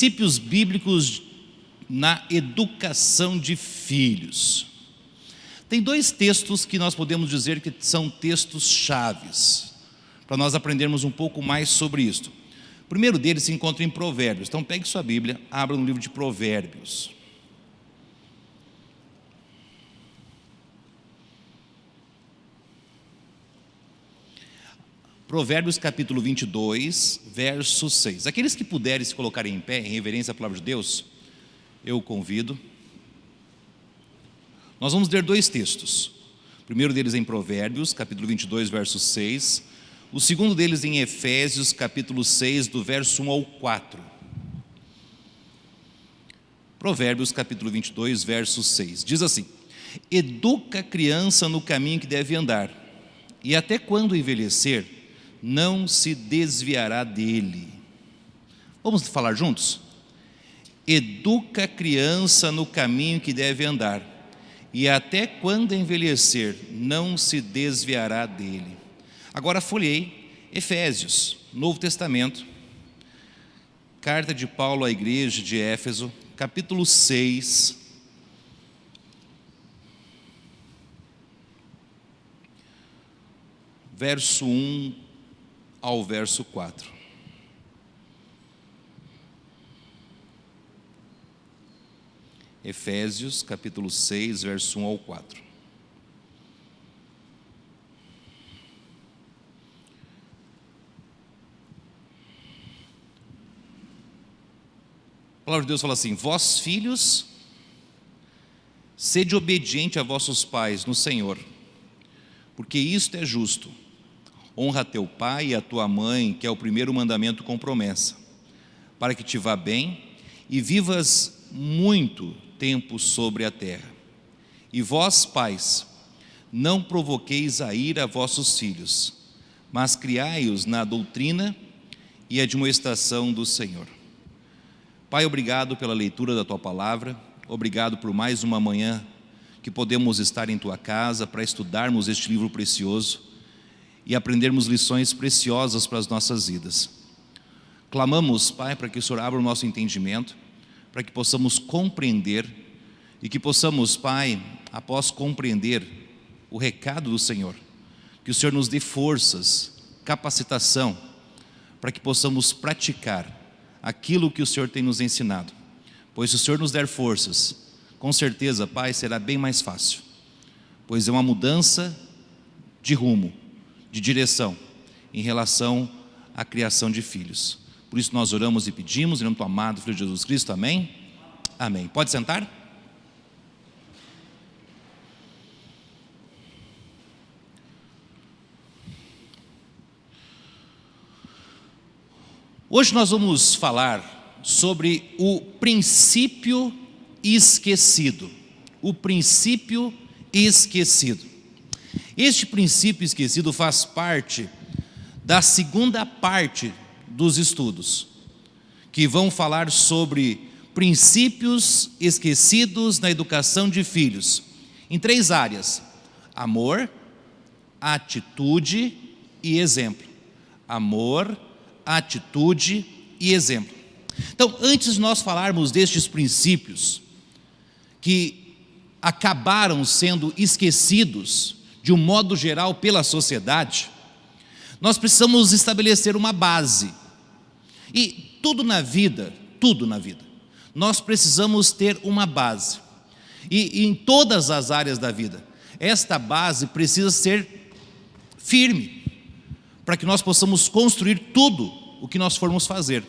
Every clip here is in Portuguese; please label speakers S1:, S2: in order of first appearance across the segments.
S1: Princípios bíblicos na educação de filhos. Tem dois textos que nós podemos dizer que são textos chaves, para nós aprendermos um pouco mais sobre isto. O primeiro deles se encontra em Provérbios. Então pegue sua Bíblia, abra no livro de Provérbios. Provérbios capítulo 22, verso 6. Aqueles que puderem se colocarem em pé, em reverência à palavra de Deus, eu o convido. Nós vamos ler dois textos. O primeiro deles em Provérbios, capítulo 22, verso 6. O segundo deles em Efésios, capítulo 6, do verso 1 ao 4. Provérbios, capítulo 22, verso 6. Diz assim: educa a criança no caminho que deve andar, e até quando envelhecer, não se desviará dele. Vamos falar juntos? Educa a criança no caminho que deve andar, e até quando envelhecer, não se desviará dele. Agora folhei Efésios, Novo Testamento, carta de Paulo à igreja de Éfeso, capítulo 6, verso 1 ao verso 4. Efésios, capítulo 6, verso 1 ao 4. A palavra de Deus fala assim: vós filhos, sede obediente a vossos pais no Senhor, porque isto é justo. Honra teu pai e a tua mãe, que é o primeiro mandamento com promessa, para que te vá bem e vivas muito tempo sobre a terra. E vós, pais, não provoqueis a ira a vossos filhos, mas criai-os na doutrina e admoestação do Senhor. Pai, obrigado pela leitura da tua palavra, obrigado por mais uma manhã que podemos estar em tua casa para estudarmos este livro precioso e aprendermos lições preciosas para as nossas vidas. Clamamos, Pai, para que o Senhor abra o nosso entendimento, para que possamos compreender e que possamos, Pai, após compreender o recado do Senhor, que o Senhor nos dê forças, capacitação, para que possamos praticar aquilo que o Senhor tem nos ensinado. Pois se o Senhor nos der forças, com certeza, Pai, será bem mais fácil, pois é uma mudança de rumo, de direção, em relação à criação de filhos. Por isso nós oramos e pedimos, em nome do amado Filho de Jesus Cristo, amém? Amém. Pode sentar? Hoje nós vamos falar sobre o princípio esquecido. O princípio esquecido. Este princípio esquecido faz parte da segunda parte dos estudos, que vão falar sobre princípios esquecidos na educação de filhos, em três áreas: amor, atitude e exemplo. Amor, atitude e exemplo. Então, antes de nós falarmos destes princípios que acabaram sendo esquecidos de um modo geral pela sociedade, nós precisamos estabelecer uma base. E tudo na vida, nós precisamos ter uma base. E em todas as áreas da vida, esta base precisa ser firme, para que nós possamos construir tudo o que nós formos fazer.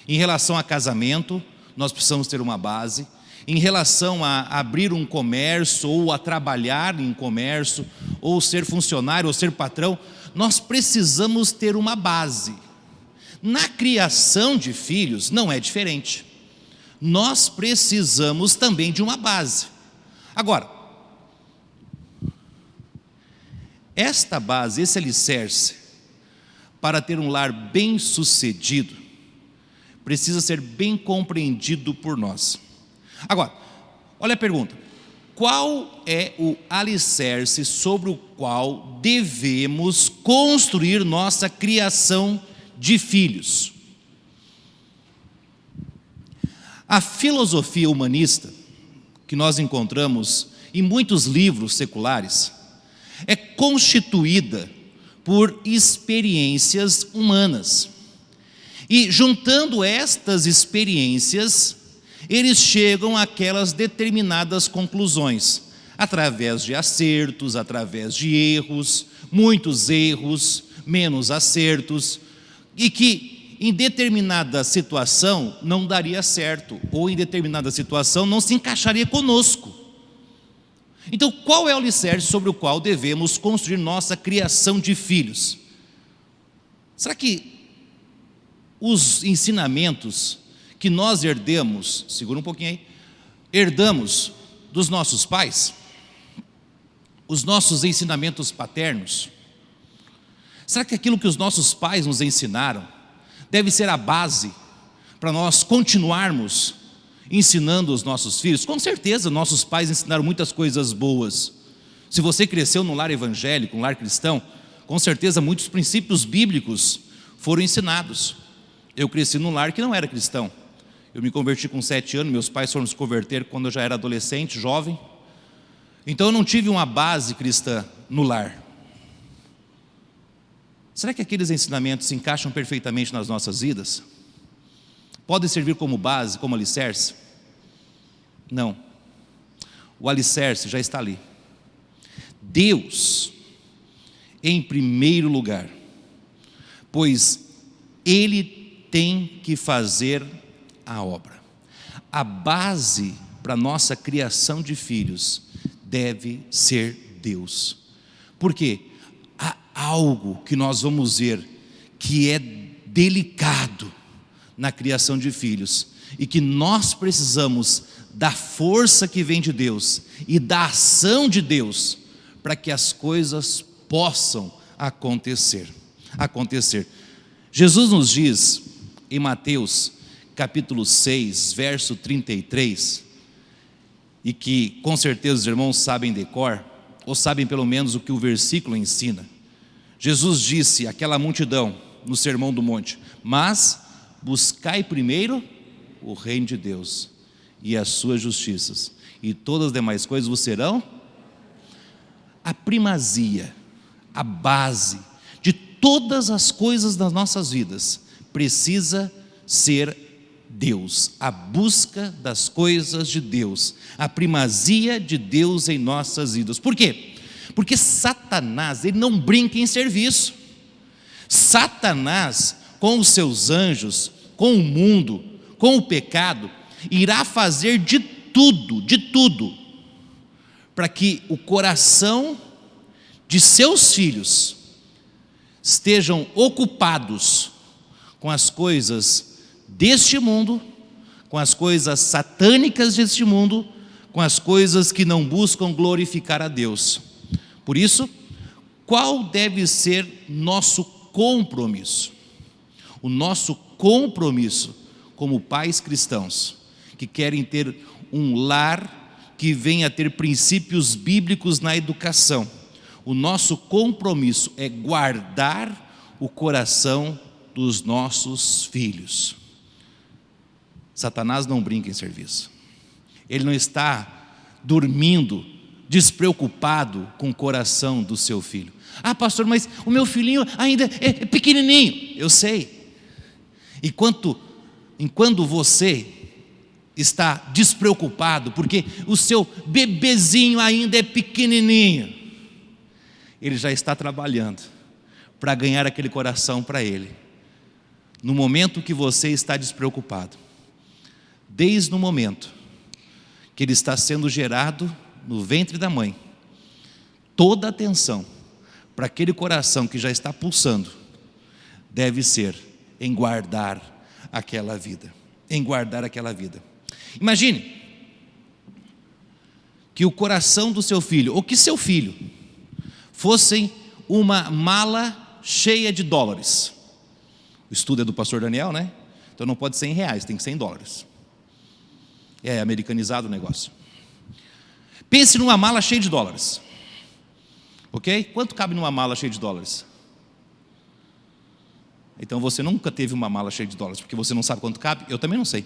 S1: Em relação a casamento, nós precisamos ter uma base. Em relação a abrir um comércio, ou a trabalhar em comércio, ou ser funcionário, ou ser patrão, nós precisamos ter uma base. Na criação de filhos não é diferente. Nós precisamos também de uma base. Agora, esta base, esse alicerce, para ter um lar bem sucedido, precisa ser bem compreendido por nós. Agora, olha a pergunta: qual é o alicerce sobre o qual devemos construir nossa criação de filhos? A filosofia humanista, que nós encontramos em muitos livros seculares, é constituída por experiências humanas. E juntando estas experiências, eles chegam àquelas determinadas conclusões, através de acertos, através de erros, muitos erros, menos acertos, e que em determinada situação não daria certo, ou em determinada situação não se encaixaria conosco. Então, qual é o alicerce sobre o qual devemos construir nossa criação de filhos? Será que os ensinamentos que nós herdamos, segura um pouquinho aí, herdamos dos nossos pais, os nossos ensinamentos paternos, será que aquilo que os nossos pais nos ensinaram deve ser a base para nós continuarmos ensinando os nossos filhos? Com certeza, nossos pais ensinaram muitas coisas boas. Se você cresceu num lar evangélico, um lar cristão, com certeza muitos princípios bíblicos foram ensinados. Eu cresci num lar que não era cristão. Eu me converti com 7 anos, meus pais foram se converter quando eu já era adolescente, jovem. Então eu não tive uma base cristã no lar. Será que aqueles ensinamentos se encaixam perfeitamente nas nossas vidas? Podem servir como base, como alicerce? Não. O alicerce já está ali. Deus, em primeiro lugar, pois Ele tem que fazer a obra. A base para a nossa criação de filhos deve ser Deus. Por quê? Há algo que nós vamos ver que é delicado na criação de filhos e que nós precisamos da força que vem de Deus e da ação de Deus para que as coisas possam acontecer. Jesus nos diz em Mateus capítulo 6, verso 33, e que com certeza os irmãos sabem de cor, ou sabem pelo menos o que o versículo ensina. Jesus disse àquela multidão no Sermão do Monte: mas buscai primeiro o reino de Deus e as suas justiças, e todas as demais coisas vos serão. A primazia, a base de todas as coisas das nossas vidas precisa ser Deus, a busca das coisas de Deus, a primazia de Deus em nossas vidas. Por quê? Porque Satanás, ele não brinca em serviço. Satanás, com os seus anjos, com o mundo, com o pecado, irá fazer de tudo, para que o coração de seus filhos estejam ocupados com as coisas deste mundo, com as coisas satânicas deste mundo, com as coisas que não buscam glorificar a Deus. Por isso, qual deve ser nosso compromisso? O nosso compromisso como pais cristãos, que querem ter um lar que venha a ter princípios bíblicos na educação. O nosso compromisso é guardar o coração dos nossos filhos. Satanás não brinca em serviço. Ele não está dormindo, despreocupado com o coração do seu filho. Ah, pastor, mas o meu filhinho ainda é pequenininho. Eu sei. E enquanto você está despreocupado, porque o seu bebezinho ainda é pequenininho, ele já está trabalhando para ganhar aquele coração para ele. No momento que você está despreocupado, desde o momento que ele está sendo gerado no ventre da mãe, toda a atenção para aquele coração que já está pulsando deve ser em guardar aquela vida, Imagine que o coração do seu filho, ou que seu filho, fossem uma mala cheia de dólares. O estudo é do pastor Daniel, né? Então não pode ser em reais, tem que ser em dólares. É americanizado o negócio. Pense numa mala cheia de dólares. Ok? Quanto cabe numa mala cheia de dólares? Então você nunca teve uma mala cheia de dólares, porque você não sabe quanto cabe. Eu também não sei.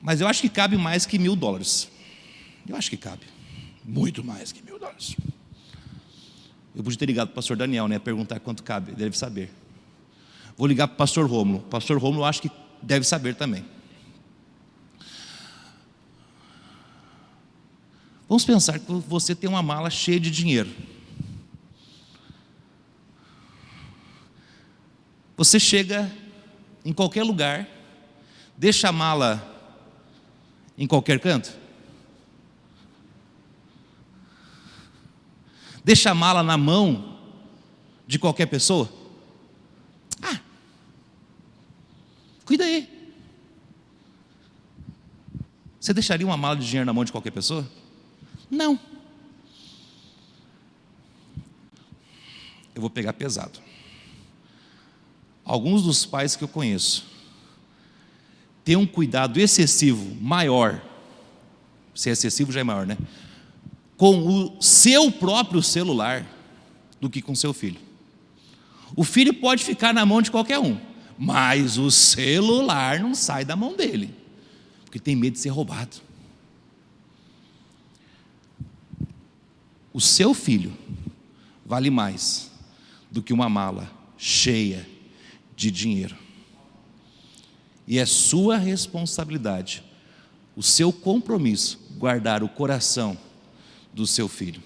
S1: Mas eu acho que cabe mais que $1.000. Eu acho que cabe muito mais que $1.000. Eu podia ter ligado para o pastor Daniel, né? Perguntar quanto cabe, ele deve saber. Vou ligar para o pastor Rômulo. O pastor Rômulo eu acho que deve saber também. Vamos pensar que você tem uma mala cheia de dinheiro. Você chega em qualquer lugar, deixa a mala em qualquer canto. Deixa a mala na mão de qualquer pessoa. Cuida aí. Você deixaria uma mala de dinheiro na mão de qualquer pessoa? Não. Eu vou pegar pesado. Alguns dos pais que eu conheço têm um cuidado excessivo, maior, se é excessivo já é maior, né? Com o seu próprio celular do que com seu filho. O filho pode ficar na mão de qualquer um, mas o celular não sai da mão dele, porque tem medo de ser roubado. O seu filho vale mais do que uma mala cheia de dinheiro. E é sua responsabilidade, o seu compromisso, guardar o coração do seu filho.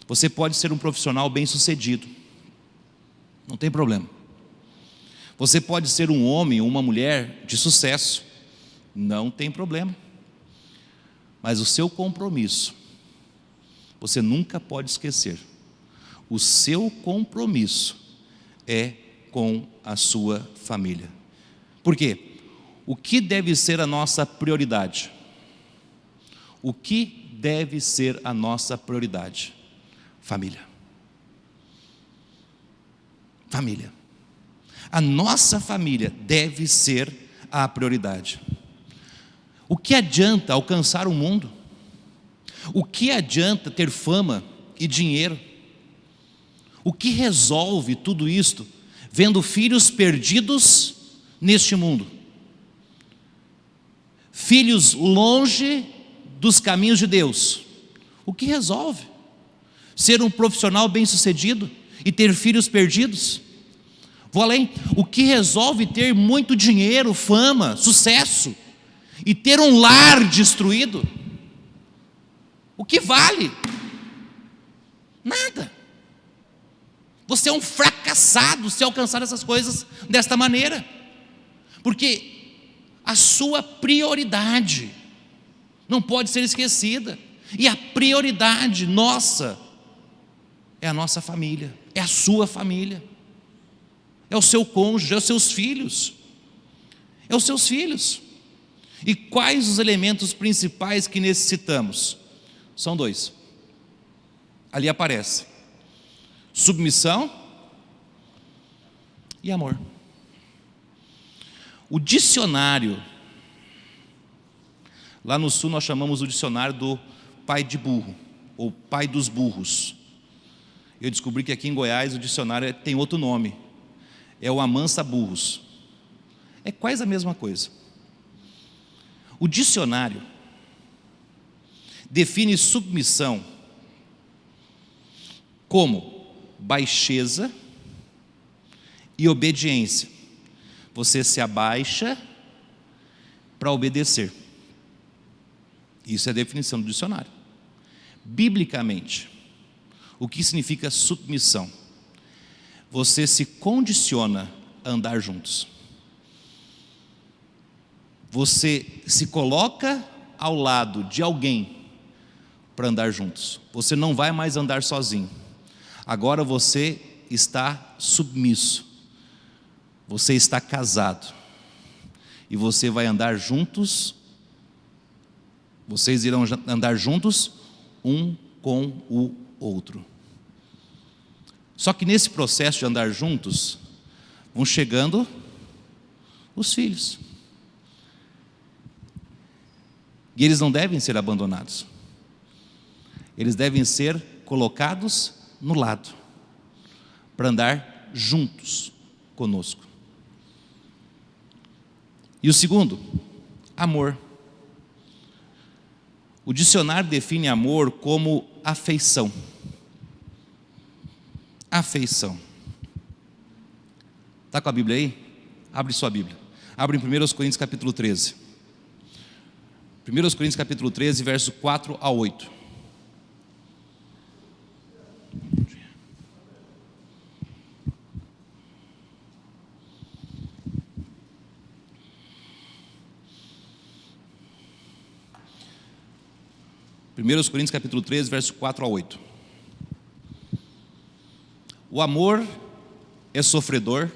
S1: Você pode ser um profissional bem-sucedido, não tem problema. Você pode ser um homem ou uma mulher de sucesso, não tem problema. Mas o seu compromisso, você nunca pode esquecer. O seu compromisso é com a sua família. Por quê? O que deve ser a nossa prioridade? O que deve ser a nossa prioridade? Família. Família. A nossa família deve ser a prioridade. O que adianta alcançar o mundo? O que adianta ter fama e dinheiro? O que resolve tudo isto vendo filhos perdidos neste mundo? Filhos longe dos caminhos de Deus. O que resolve? Ser um profissional bem-sucedido e ter filhos perdidos? Vou além. O que resolve ter muito dinheiro, fama, sucesso e ter um lar destruído? O que vale? Nada. Você é um fracassado se alcançar essas coisas desta maneira, porque a sua prioridade não pode ser esquecida. E a prioridade nossa é a nossa família, é a sua família, é o seu cônjuge, é os seus filhos, é os seus filhos. E quais os elementos principais que necessitamos? São 2. Ali aparece: submissão e amor. O dicionário, lá no sul nós chamamos o dicionário do pai de burro, ou pai dos burros. Eu descobri que aqui em Goiás o dicionário tem outro nome, é o Amansa Burros. É quase a mesma coisa. O dicionário define submissão como baixeza e obediência. Você se abaixa para obedecer. Isso é a definição do dicionário. Biblicamente, o que significa submissão? Você se condiciona a andar juntos. Você se coloca ao lado de alguém para andar juntos. Você não vai mais andar sozinho. Agora você está submisso. Você está casado. E você vai andar juntos. Vocês irão andar juntos, um com o outro. Só que nesse processo de andar juntos, vão chegando os filhos. E eles não devem ser abandonados. Eles devem ser colocados no lado, para andar juntos conosco. E o segundo, Amor. O dicionário define amor como afeição. Afeição. Está com a Bíblia aí? Abre sua Bíblia. Abre em 1 Coríntios capítulo 13. 1 Coríntios capítulo 13, verso 4 a 8. Primeiros Coríntios capítulo 13, verso 4 a 8. O amor é sofredor,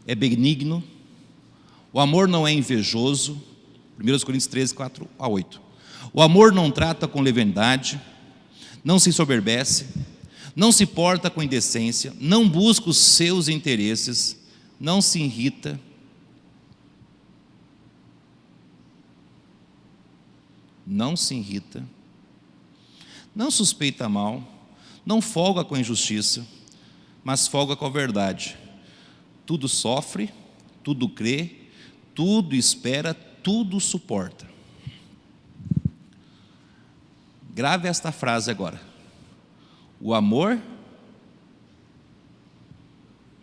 S1: é benigno, o amor não é invejoso. 1 Coríntios 13, 4 a 8. O amor não trata com leviandade, não se ensoberbece, não se porta com indecência, não busca os seus interesses, não se irrita, não suspeita mal, não folga com a injustiça, mas folga com a verdade. Tudo sofre, tudo crê, tudo espera, tudo suporta. Grave esta frase agora. O amor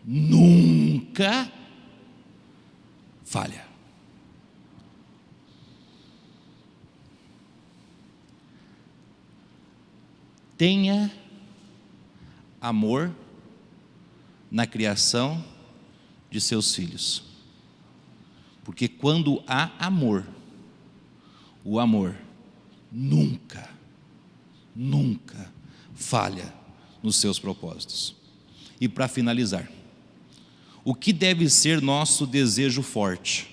S1: nunca falha. Tenha amor na criação de seus filhos. Porque quando há amor, o amor nunca falha nos seus propósitos. E para finalizar, o que deve ser nosso desejo forte?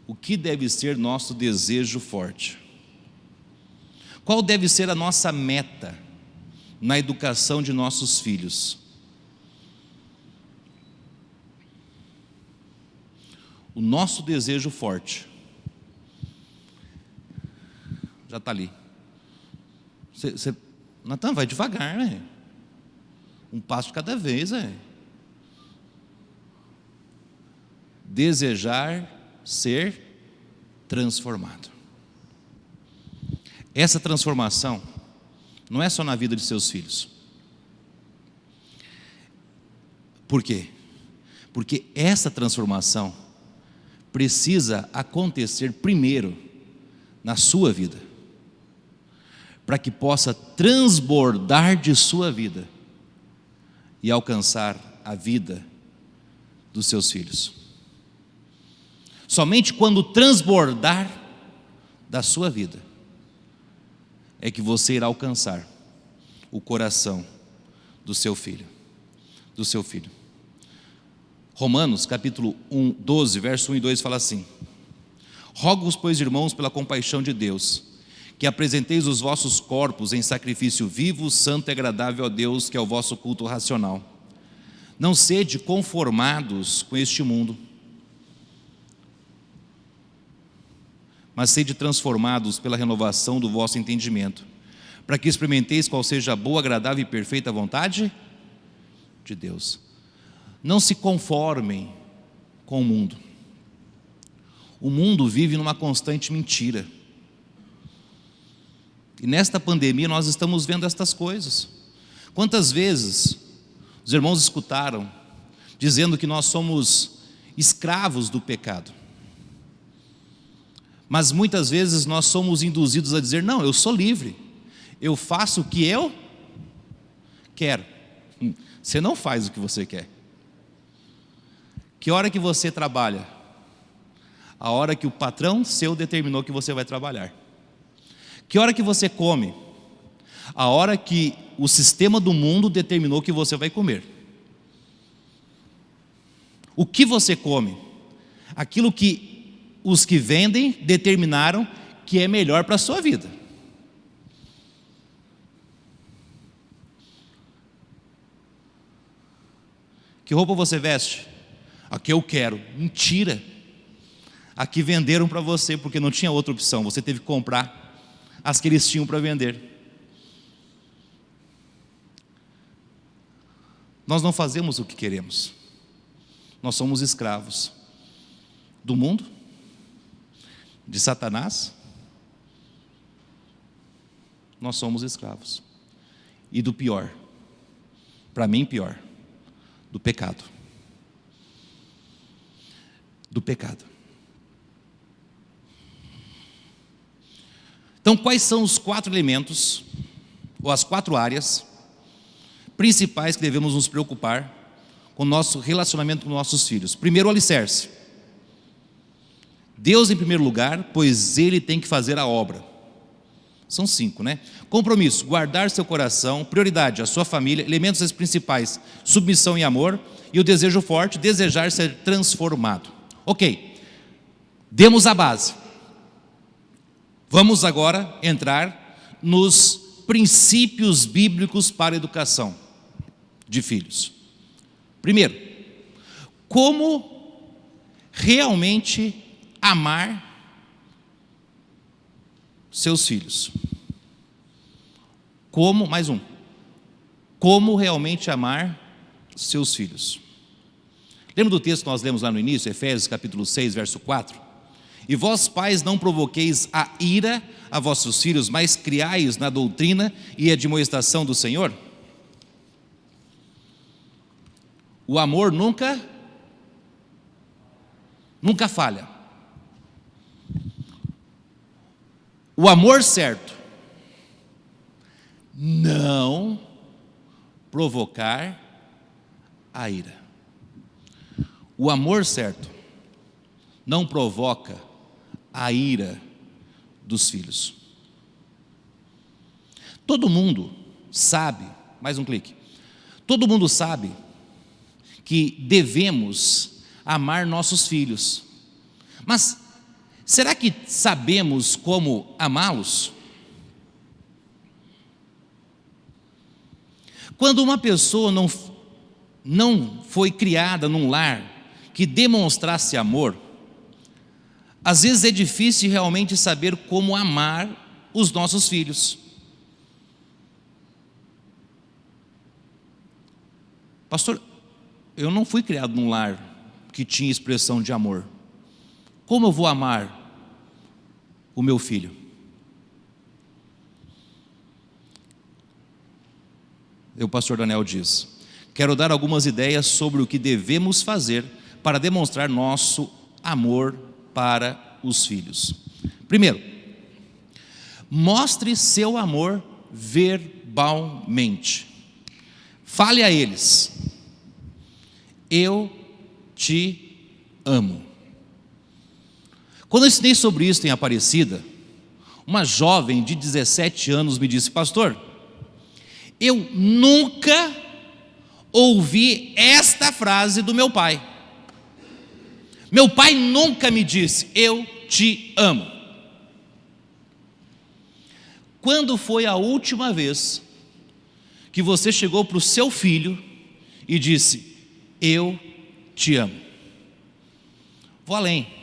S1: O que deve ser nosso desejo forte? Qual deve ser a nossa meta na educação de nossos filhos? O nosso desejo forte já está ali. Natan, vai devagar, né? Um passo de cada vez, né? Desejar ser transformado. Essa transformação não é só na vida de seus filhos. Por quê? Porque essa transformação precisa acontecer primeiro na sua vida, para que possa transbordar de sua vida e alcançar a vida dos seus filhos. Somente quando transbordar da sua vida é que você irá alcançar o coração do seu filho, Romanos capítulo 12, verso 1 e 2 fala assim: rogo-vos, pois, irmãos, pela compaixão de Deus, que apresenteis os vossos corpos em sacrifício vivo, santo e agradável a Deus, que é o vosso culto racional. Não sede conformados com este mundo, mas sede transformados pela renovação do vosso entendimento, para que experimenteis qual seja a boa, agradável e perfeita vontade de Deus. Não se conformem com o mundo. O mundo vive numa constante mentira. E nesta pandemia nós estamos vendo estas coisas. Quantas vezes os irmãos escutaram dizendo que nós somos escravos do pecado? Mas muitas vezes nós somos induzidos a dizer: não, eu sou livre, eu faço o que eu quero. Você não faz o que você quer. Que hora que você trabalha? A hora que o patrão seu determinou que você vai trabalhar. Que hora que você come? A hora que o sistema do mundo determinou que você vai comer. O que você come? Aquilo que os que vendem determinaram que é melhor para a sua vida. Que roupa você veste? A que eu quero. Mentira. A que venderam para você porque não tinha outra opção, você teve que comprar as que eles tinham para vender. Nós não fazemos o que queremos, nós somos escravos do mundo, de Satanás, nós somos escravos. E do pior, para mim pior, do pecado. Do pecado. Então, quais são os 4 elementos, ou as 4 áreas principais que devemos nos preocupar com o nosso relacionamento com nossos filhos? Primeiro, o alicerce. Deus em primeiro lugar, pois Ele tem que fazer a obra. São 5, né? Compromisso, guardar seu coração. Prioridade, a sua família. Elementos principais, submissão e amor. E o desejo forte, desejar ser transformado. Ok, demos a base. Vamos agora entrar nos princípios bíblicos para a educação de filhos. Primeiro, como realmente amar seus filhos. Como realmente amar seus filhos. Lembra do texto que nós lemos lá no início, Efésios capítulo 6, verso 4? E vós pais não provoqueis a ira a vossos filhos, mas criai-os na doutrina e admoestação do Senhor. O amor nunca falha. O amor certo, não provocar a ira. O amor certo não provoca a ira dos filhos. Todo mundo sabe, mais um clique. Todo mundo sabe que devemos amar nossos filhos. Mas será que sabemos como amá-los? Quando uma pessoa não foi criada num lar que demonstrasse amor, às vezes é difícil realmente saber como amar os nossos filhos. Pastor, eu não fui criado num lar que tinha expressão de amor. Como eu vou amar o meu filho? O pastor Daniel diz: quero dar algumas ideias sobre o que devemos fazer para demonstrar nosso amor para os filhos. Primeiro, mostre seu amor verbalmente. Fale a eles: eu te amo. Quando eu ensinei sobre isso em Aparecida, uma jovem de 17 anos me disse: pastor, eu nunca ouvi esta frase do meu pai. Meu pai nunca me disse: eu te amo. Quando foi a última vez que você chegou para o seu filho e disse: eu te amo? Vou além.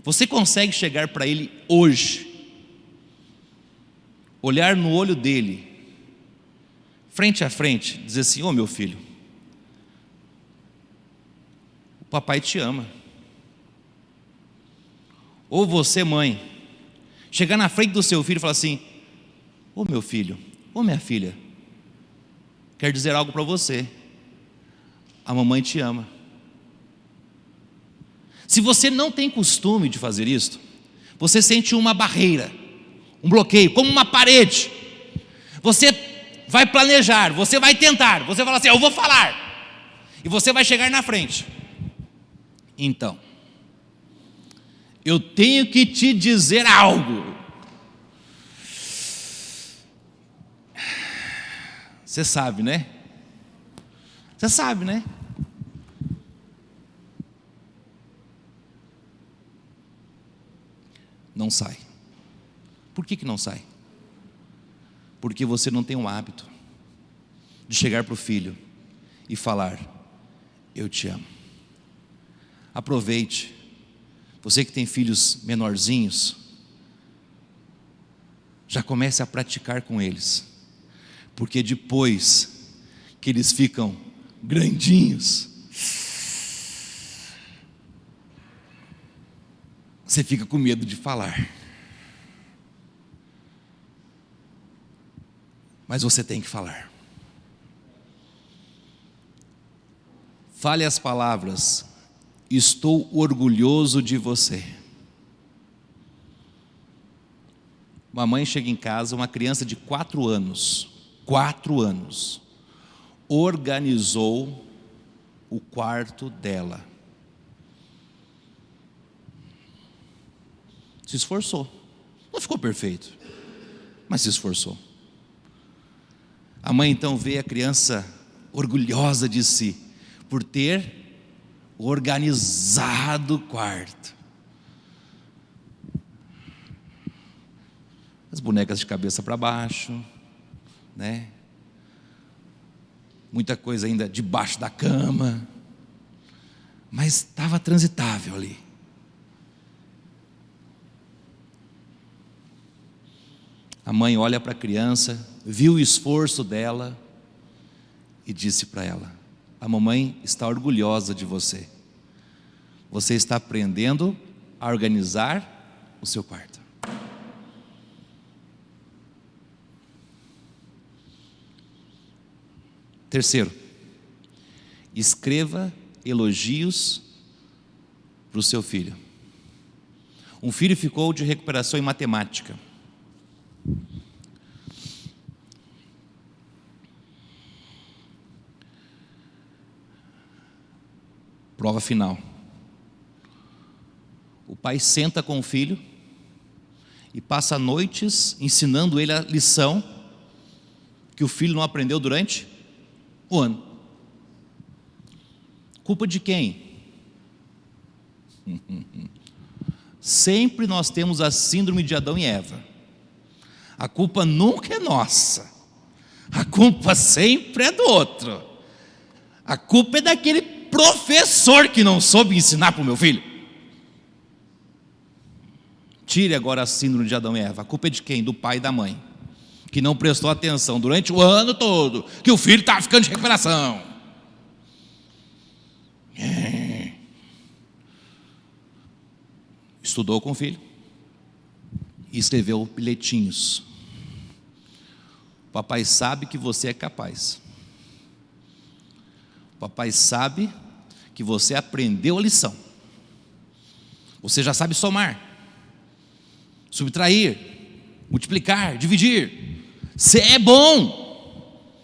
S1: Você consegue chegar para ele hoje, olhar no olho dele, frente a frente, dizer assim: ô meu filho, o papai te ama. Ou você, mãe, chegar na frente do seu filho e falar assim: ô meu filho, ô minha filha, quero dizer algo para você, a mamãe te ama. Se você não tem costume de fazer isso, você sente uma barreira, um bloqueio, como uma parede. Você vai planejar, você vai tentar, você vai falar assim: eu vou falar, e você vai chegar na frente. Então, eu tenho que te dizer algo. Você sabe, né? Você sabe, né? Não sai. Por que não sai? Porque você não tem um hábito de chegar para o filho e falar: eu te amo. Aproveite. Você que tem filhos menorzinhos, já comece a praticar com eles, porque depois que eles ficam grandinhos, você fica com medo de falar. Mas você tem que falar. Fale as palavras: estou orgulhoso de você. Uma mãe chega em casa, uma criança de 4 anos, organizou o quarto dela. Se esforçou. Não ficou perfeito, mas se esforçou. A mãe então vê a criança orgulhosa de si, por ter organizado o quarto. As bonecas de cabeça para baixo, né? Muita coisa ainda debaixo da cama, mas estava transitável ali. A mãe olha para a criança, viu o esforço dela e disse para ela: a mamãe está orgulhosa de você. Você está aprendendo a organizar o seu quarto. Terceiro, escreva elogios para o seu filho. Um filho ficou de recuperação em matemática. Prova final. O pai senta com o filho e passa noites ensinando ele a lição que o filho não aprendeu durante o ano. Culpa de quem? Sempre nós temos a síndrome de Adão e Eva. A culpa nunca é nossa. A culpa sempre é do outro. A culpa é daquele professor que não soube ensinar para o meu filho. Tire agora a síndrome de Adão e Eva. A culpa é de quem? Do pai e da mãe, que não prestou atenção durante o ano todo, que o filho estava ficando de recuperação. Estudou com o filho e escreveu bilhetinhos. Papai sabe que você é capaz. Papai sabe que você aprendeu a lição. Você já sabe somar, subtrair, multiplicar, dividir. Você é bom.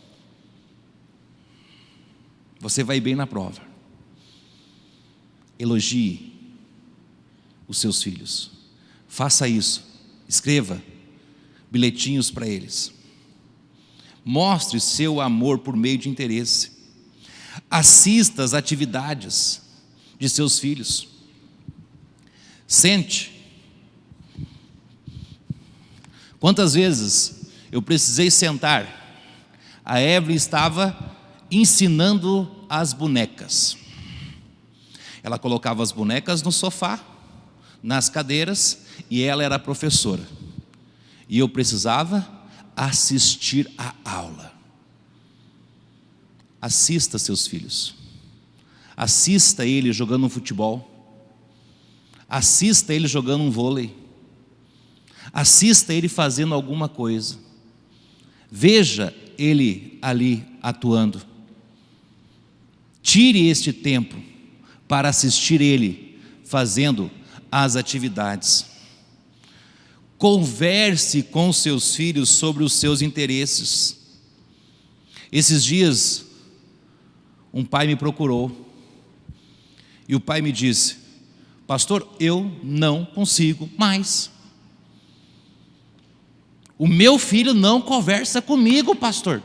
S1: Você vai bem na prova. Elogie os seus filhos. Faça isso. Escreva bilhetinhos para eles. Mostre seu amor por meio de interesse. Assista às atividades de seus filhos. Sente. Quantas vezes eu precisei sentar? A Evelyn estava ensinando as bonecas. Ela colocava as bonecas no sofá, nas cadeiras, e ela era a professora. E eu precisava assistir à aula. Assista seus filhos. Assista ele jogando um futebol. Assista ele jogando um vôlei. Assista ele fazendo alguma coisa. Veja ele ali atuando. Tire este tempo para assistir ele fazendo as atividades. Converse com seus filhos sobre os seus interesses. Esses dias, um pai me procurou e o pai me disse: pastor, eu não consigo mais. O meu filho não conversa comigo, pastor.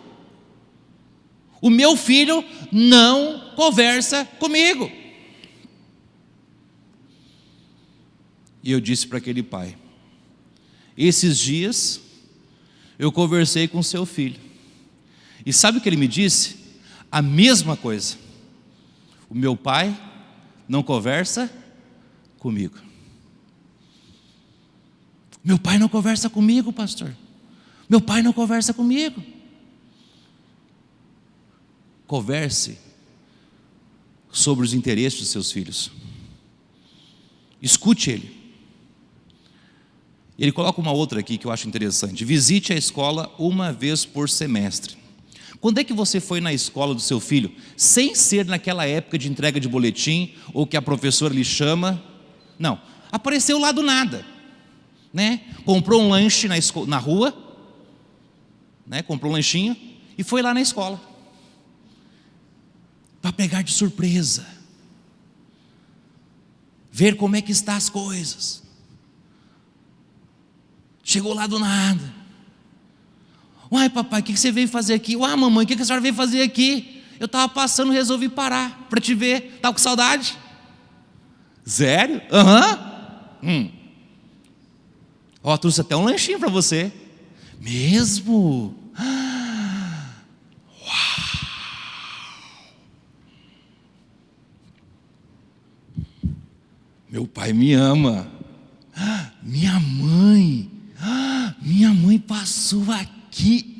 S1: O meu filho não conversa comigo. E eu disse para aquele pai: esses dias eu conversei com seu filho, e sabe o que ele me disse? A mesma coisa. O meu pai não conversa comigo. Meu pai não conversa comigo, pastor. Meu pai não conversa comigo. Converse sobre os interesses dos seus filhos. Escute ele. Ele coloca uma outra aqui que eu acho interessante: visite a escola uma vez por semestre. Quando é que você foi na escola do seu filho, sem ser naquela época de entrega de boletim, ou que a professora lhe chama? Não, apareceu lá do nada, né? Comprou um lanche na rua, né? Comprou um lanchinho e foi lá na escola, para pegar de surpresa, ver como é que estão as coisas. Chegou lá do nada. Uai, papai, o que você veio fazer aqui? Uai, mamãe, o que a senhora veio fazer aqui? Eu estava passando, resolvi parar para te ver. Estava com saudade? Sério? Aham. Ó, trouxe até um lanchinho para você. Mesmo? Uau! Meu pai me ama. Minha mãe passou aqui.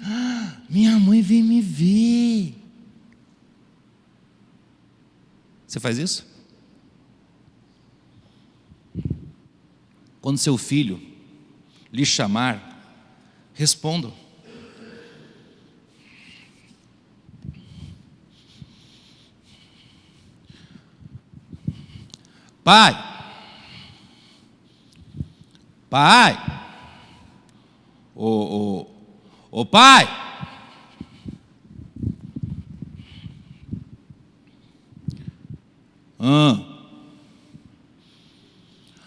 S1: Minha mãe veio me ver. Você faz isso? Quando seu filho lhe chamar, responda. Pai, ô pai,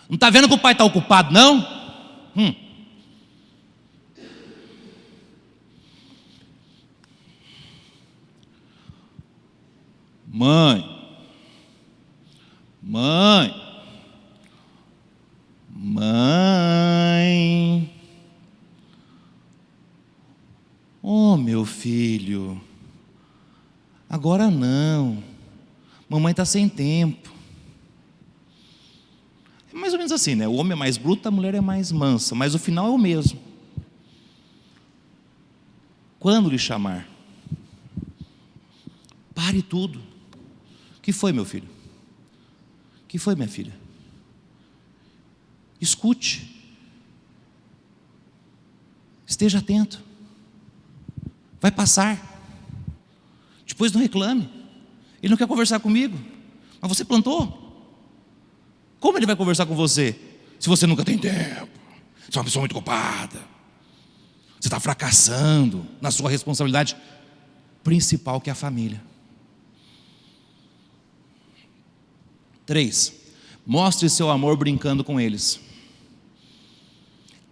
S1: não está vendo que o pai está ocupado, não? Mãe, oh meu filho, agora não, mamãe está sem tempo. É mais ou menos assim, né? O homem é mais bruto, a mulher é mais mansa, mas o final é o mesmo. Quando lhe chamar, pare tudo. O que foi, meu filho? O que foi, minha filha? Escute. Esteja atento. Vai passar. Depois não reclame. Ele não quer conversar comigo, mas você plantou. Como ele vai conversar com você, se você nunca tem tempo? Você é uma pessoa muito ocupada. Você está fracassando na sua responsabilidade principal, que é a família. 3. Mostre seu amor brincando com eles.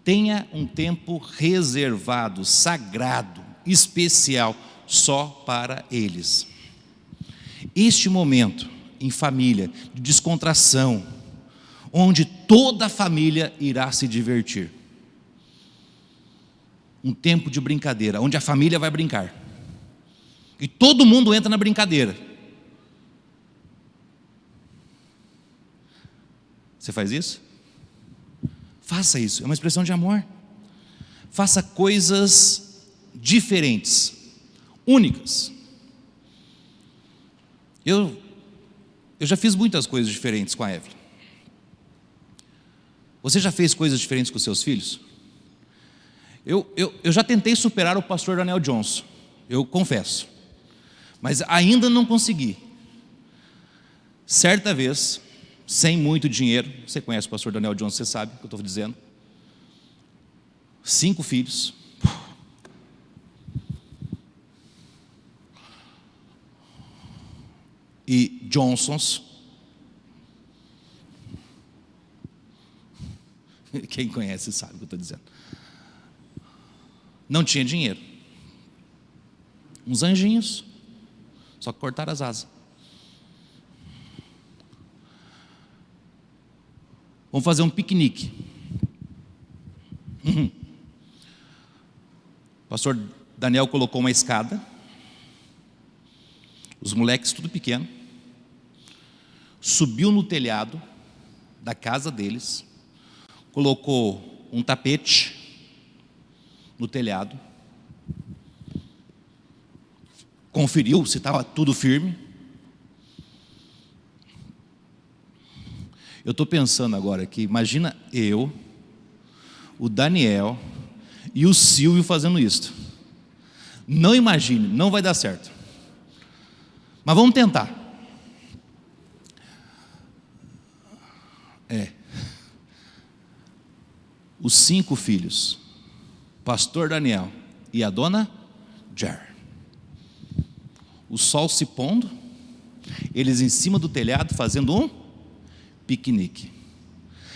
S1: Tenha um tempo reservado, sagrado, especial, só para eles. Este momento em família, de descontração, onde toda a família irá se divertir. Um tempo de brincadeira, onde a família vai brincar. E todo mundo entra na brincadeira. Você faz isso? Faça isso, é uma expressão de amor. Faça coisas diferentes, únicas. Eu já fiz muitas coisas diferentes com a Evelyn. Você já fez coisas diferentes com seus filhos? Eu já tentei superar o pastor Daniel Johnson, eu confesso, mas ainda não consegui. Certa vez, sem muito dinheiro, você conhece o pastor Daniel Johnson, você sabe o que eu estou dizendo. 5 filhos. E Johnsons. Quem conhece sabe o que eu estou dizendo. Não tinha dinheiro. Uns anjinhos, só que cortaram as asas. Vamos fazer um piquenique. O pastor Daniel colocou uma escada. Os moleques tudo pequeno. Subiu no telhado da casa deles. Colocou um tapete no telhado. Conferiu se estava tudo firme. Eu estou pensando agora aqui, imagina eu, o Daniel e o Silvio fazendo isso. Não imagine, não vai dar certo. Mas vamos tentar. Os 5 filhos, pastor Daniel e a dona Jer. O sol se pondo, eles em cima do telhado fazendo um piquenique.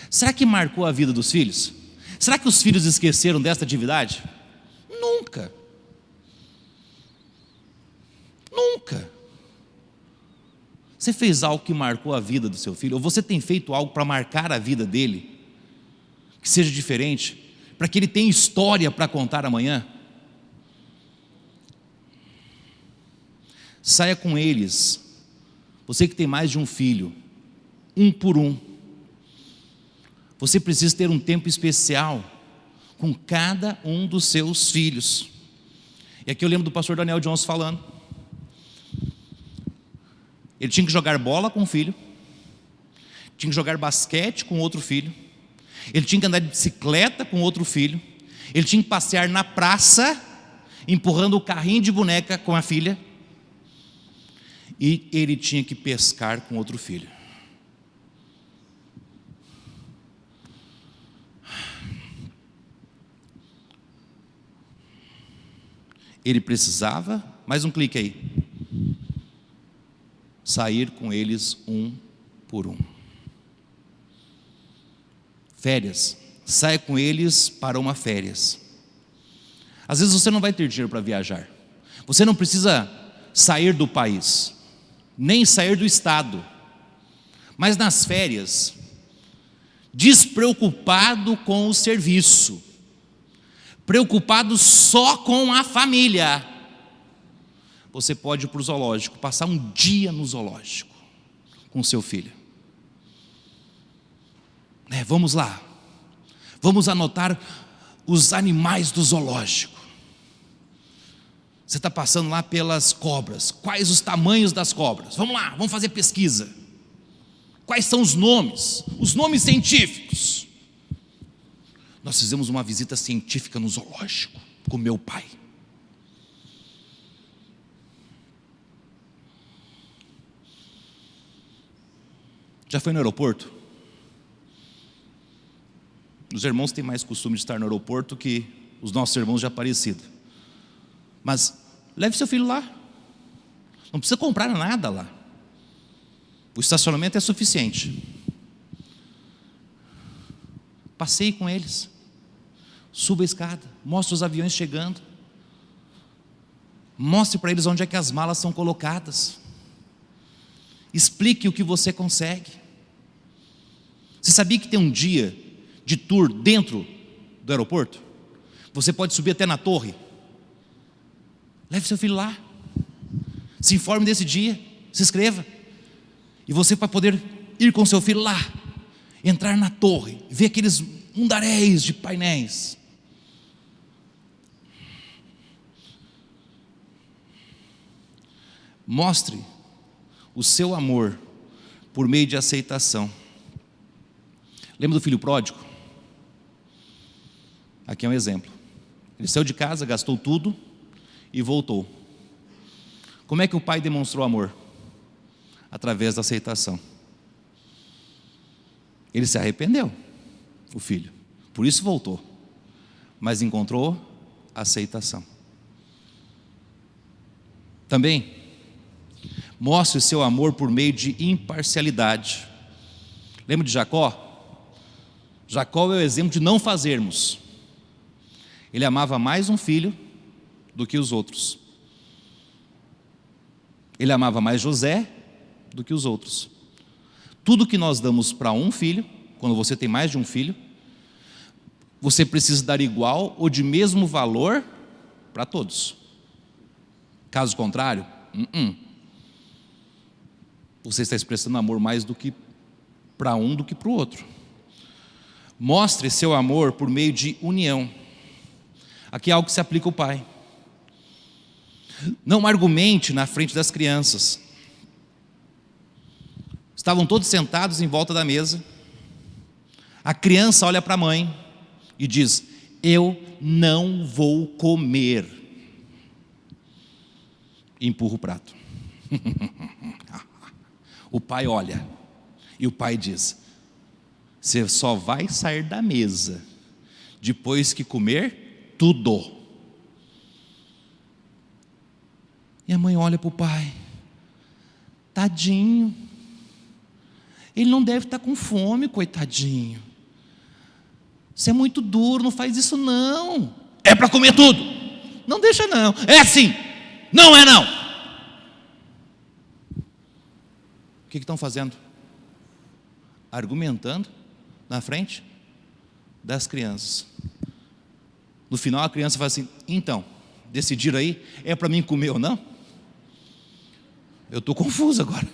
S1: Será que marcou a vida dos filhos? Será que os filhos esqueceram desta atividade? Nunca. Nunca. Você fez algo que marcou a vida do seu filho? Ou você tem feito algo para marcar a vida dele? Que seja diferente, para que ele tenha história para contar amanhã? Saia com eles. Você que tem mais de um filho, um por um. Você precisa ter um tempo especial com cada um dos seus filhos. E aqui eu lembro do pastor Daniel Jones falando. Ele tinha que jogar bola com um filho, tinha que jogar basquete com outro filho, ele tinha que andar de bicicleta com outro filho, ele tinha que passear na praça, empurrando o carrinho de boneca com a filha, e ele tinha que pescar com outro filho. Ele precisava, mais um clique aí, sair com eles um por um. Férias, saia com eles para uma férias. Às vezes você não vai ter dinheiro para viajar, você não precisa sair do país, nem sair do estado, mas nas férias, despreocupado com o serviço, preocupado só com a família, você pode ir para o zoológico, passar um dia no zoológico com seu filho. Vamos lá, vamos anotar os animais do zoológico. Você está passando lá pelas cobras, quais os tamanhos das cobras? Vamos lá, vamos fazer pesquisa. Quais são os nomes científicos? Nós fizemos uma visita científica no zoológico com meu pai. Já foi no aeroporto? Os irmãos têm mais costume de estar no aeroporto que os nossos irmãos de Aparecida. Mas leve seu filho lá. Não precisa comprar nada lá. O estacionamento é suficiente. Passeie com eles. Suba a escada. Mostre os aviões chegando. Mostre para eles onde é que as malas são colocadas. Explique o que você consegue. Você sabia que tem um dia de tour dentro do aeroporto? Você pode subir até na torre. Leve seu filho lá. Se informe desse dia. Se inscreva. E você vai poder ir com seu filho lá. Entrar na torre. Ver aqueles mundaréis de painéis. Mostre o seu amor por meio de aceitação. Lembra do filho pródigo? Aqui é um exemplo. Ele saiu de casa, gastou tudo e voltou. Como é que o pai demonstrou amor? Através da aceitação. Ele se arrependeu, o filho, por isso voltou, mas encontrou aceitação. Também mostre o seu amor por meio de imparcialidade. Lembra de Jacó? Jacó é o exemplo de não fazermos. Ele amava mais um filho do que os outros. Ele amava mais José do que os outros. Tudo que nós damos para um filho, quando você tem mais de um filho, você precisa dar igual ou de mesmo valor para todos. Caso contrário, você está expressando amor mais do que para um do que para o outro. Mostre seu amor por meio de união. Aqui é algo que se aplica ao pai. Não argumente na frente das crianças. Estavam todos sentados em volta da mesa. A criança olha para a mãe, e diz: eu não vou comer. E empurra o prato. O pai olha, e o pai diz: você só vai sair da mesa depois que comer tudo. E a mãe olha para o pai: tadinho, ele não deve estar com fome, coitadinho. Você é muito duro, não faz isso não. É para comer tudo. Não deixa não. É assim. Não é não. O que estão fazendo? Argumentando na frente das crianças. No final a criança fala assim: então, decidiram aí, é para mim comer ou não? Eu estou confuso agora.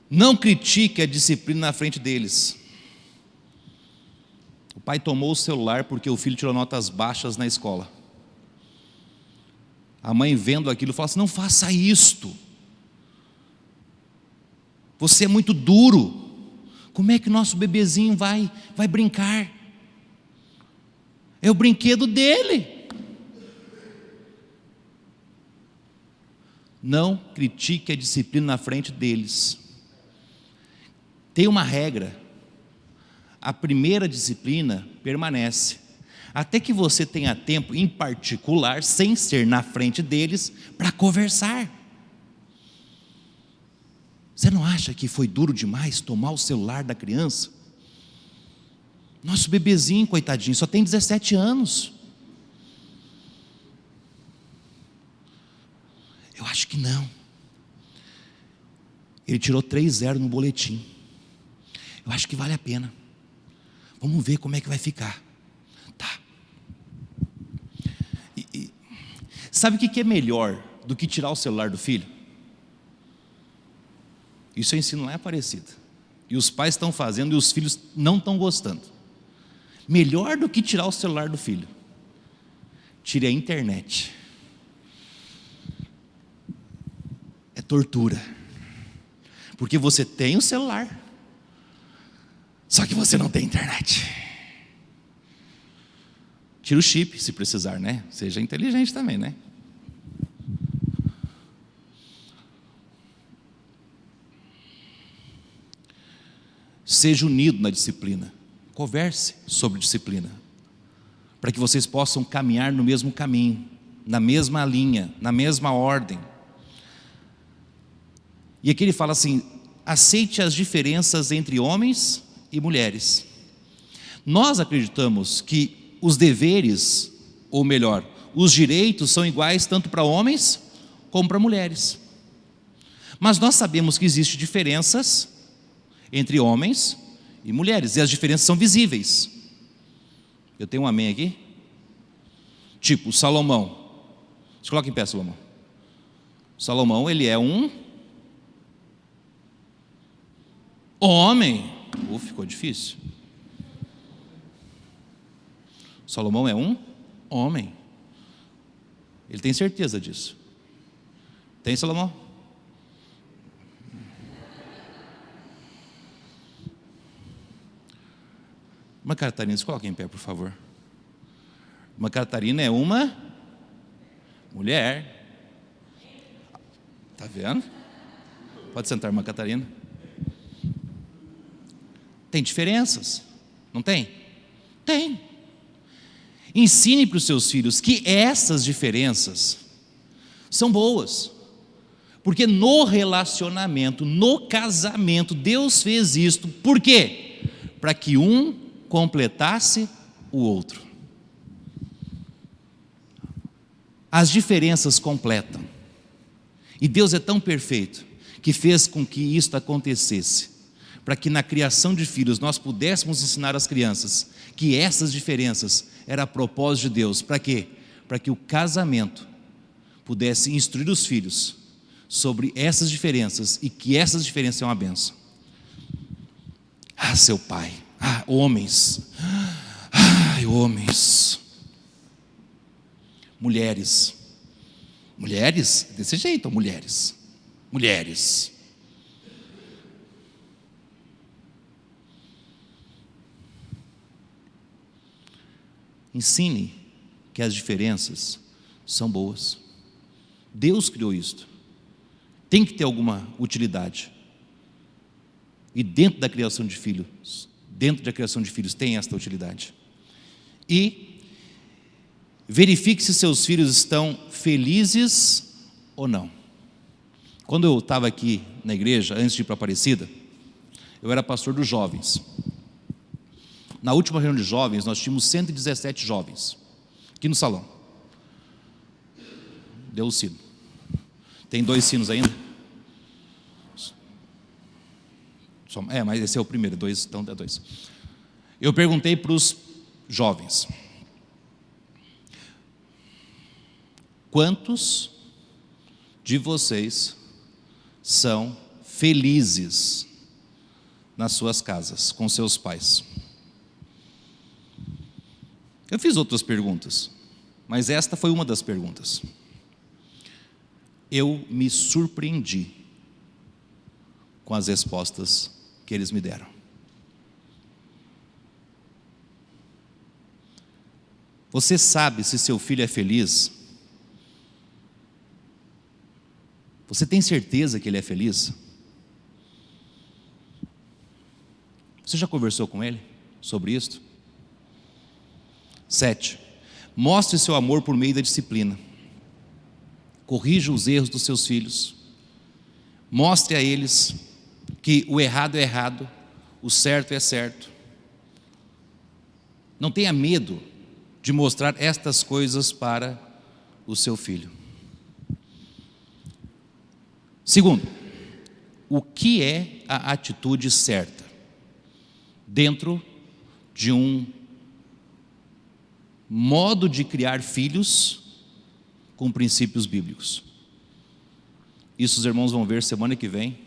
S1: Não critique a disciplina na frente deles. O pai tomou o celular porque o filho tirou notas baixas na escola. A mãe, vendo aquilo, fala assim: não faça isto. Você é muito duro. Como é que nosso bebezinho vai brincar? É o brinquedo dele. Não critique a disciplina na frente deles. Tem uma regra: a primeira disciplina permanece, até que você tenha tempo, em particular, sem ser na frente deles, para conversar. Você não acha que foi duro demais tomar o celular da criança? Nosso bebezinho, coitadinho, só tem 17 anos. Eu acho que não. Ele tirou 3-0 no boletim. Eu acho que vale a pena. Vamos ver como é que vai ficar. Tá. Sabe o que é melhor do que tirar o celular do filho? Isso eu ensino lá em Aparecida. E os pais estão fazendo e os filhos não estão gostando. Melhor do que tirar o celular do filho: tire a internet. É tortura. Porque você tem o celular, só que você não tem internet. Tira o chip se precisar, né? Seja inteligente também, né? Seja unido na disciplina. Converse sobre disciplina, para que vocês possam caminhar no mesmo caminho, na mesma linha, na mesma ordem. E aqui ele fala assim: aceite as diferenças entre homens e mulheres. Nós acreditamos que os deveres, ou melhor, os direitos são iguais tanto para homens como para mulheres. Mas nós sabemos que existem diferenças entre homens e mulheres, e as diferenças são visíveis. Eu tenho um amém aqui. Tipo, Salomão. Se coloca em pé, Salomão. Salomão, ele é um homem. Ficou difícil. Salomão é um homem. Ele tem certeza disso. Tem, Salomão? Irmã Catarina, se coloca em pé, por favor. Irmã Catarina é uma mulher. Está vendo? Pode sentar, irmã Catarina. Tem diferenças, não tem? Tem. Ensine para os seus filhos que essas diferenças são boas, porque no relacionamento, no casamento, Deus fez isto. Por quê? Para que um completasse o outro. As diferenças completam, e Deus é tão perfeito que fez com que isto acontecesse, para que na criação de filhos nós pudéssemos ensinar às crianças que essas diferenças era propósito de Deus. Para quê? Para que o casamento pudesse instruir os filhos sobre essas diferenças, e que essas diferenças são uma bênção. Seu pai, homens, homens, mulheres, desse jeito, mulheres. Ensine que as diferenças são boas. Deus criou isto. Tem que ter alguma utilidade. E dentro da criação de filhos, tem esta utilidade. E verifique se seus filhos estão felizes ou não. Quando eu estava aqui na igreja, antes de ir para Aparecida, eu era pastor dos jovens. Na última reunião de jovens, nós tínhamos 117 jovens, aqui no salão. Deu o sino. Tem 2 sinos ainda? Mas esse é o primeiro, 2, então é 2. Eu perguntei para os jovens: quantos de vocês são felizes nas suas casas, com seus pais? Eu fiz outras perguntas, mas esta foi uma das perguntas. Eu me surpreendi com as respostas que eles me deram. Você sabe se seu filho é feliz? Você tem certeza que ele é feliz? Você já conversou com ele sobre isso? 7. Mostre seu amor por meio da disciplina. Corrija os erros dos seus filhos. Mostre a eles que o errado é errado, o certo é certo. Não tenha medo de mostrar estas coisas para o seu filho. 2. O que é a atitude certa dentro de um modo de criar filhos com princípios bíblicos? Isso os irmãos vão ver semana que vem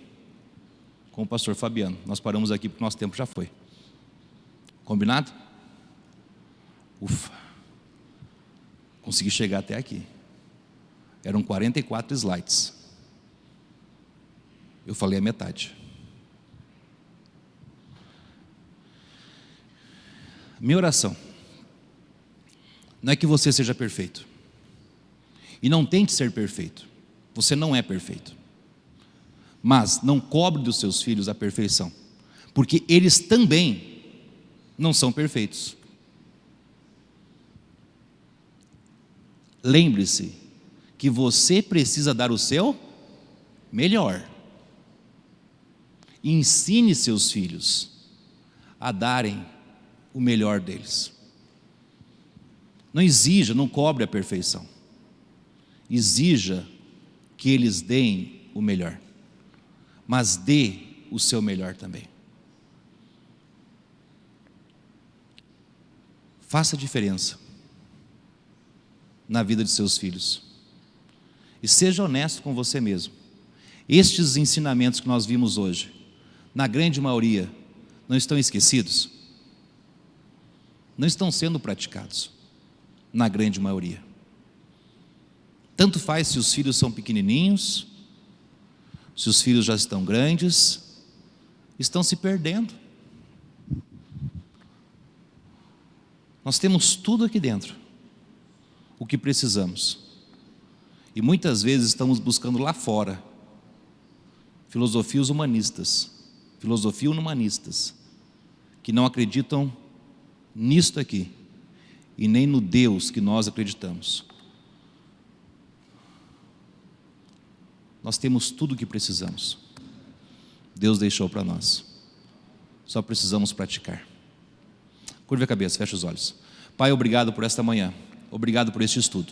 S1: com o pastor Fabiano. Nós paramos aqui porque o nosso tempo já foi. Combinado? Ufa, consegui chegar até aqui. Eram 44 slides. Eu falei a metade. Minha oração não é que você seja perfeito, e não tente ser perfeito. Você não é perfeito. Mas não cobre dos seus filhos a perfeição, porque eles também não são perfeitos. Lembre-se que você precisa dar o seu melhor. E ensine seus filhos a darem o melhor deles. Não exija, não cobre a perfeição. Exija que eles deem o melhor, mas dê o seu melhor também. Faça diferença na vida de seus filhos. E seja honesto com você mesmo. Estes ensinamentos que nós vimos hoje, na grande maioria, não estão esquecidos? Não estão sendo praticados, na grande maioria. Tanto faz se os filhos são pequenininhos, se os filhos já estão grandes, estão se perdendo. Nós temos tudo aqui dentro, o que precisamos. E muitas vezes estamos buscando lá fora filosofias humanistas, que não acreditam nisto aqui, e nem no Deus que nós acreditamos. Nós temos tudo o que precisamos. Deus deixou para nós. Só precisamos praticar. Curva a cabeça, fecha os olhos. Pai, obrigado por esta manhã. Obrigado por este estudo.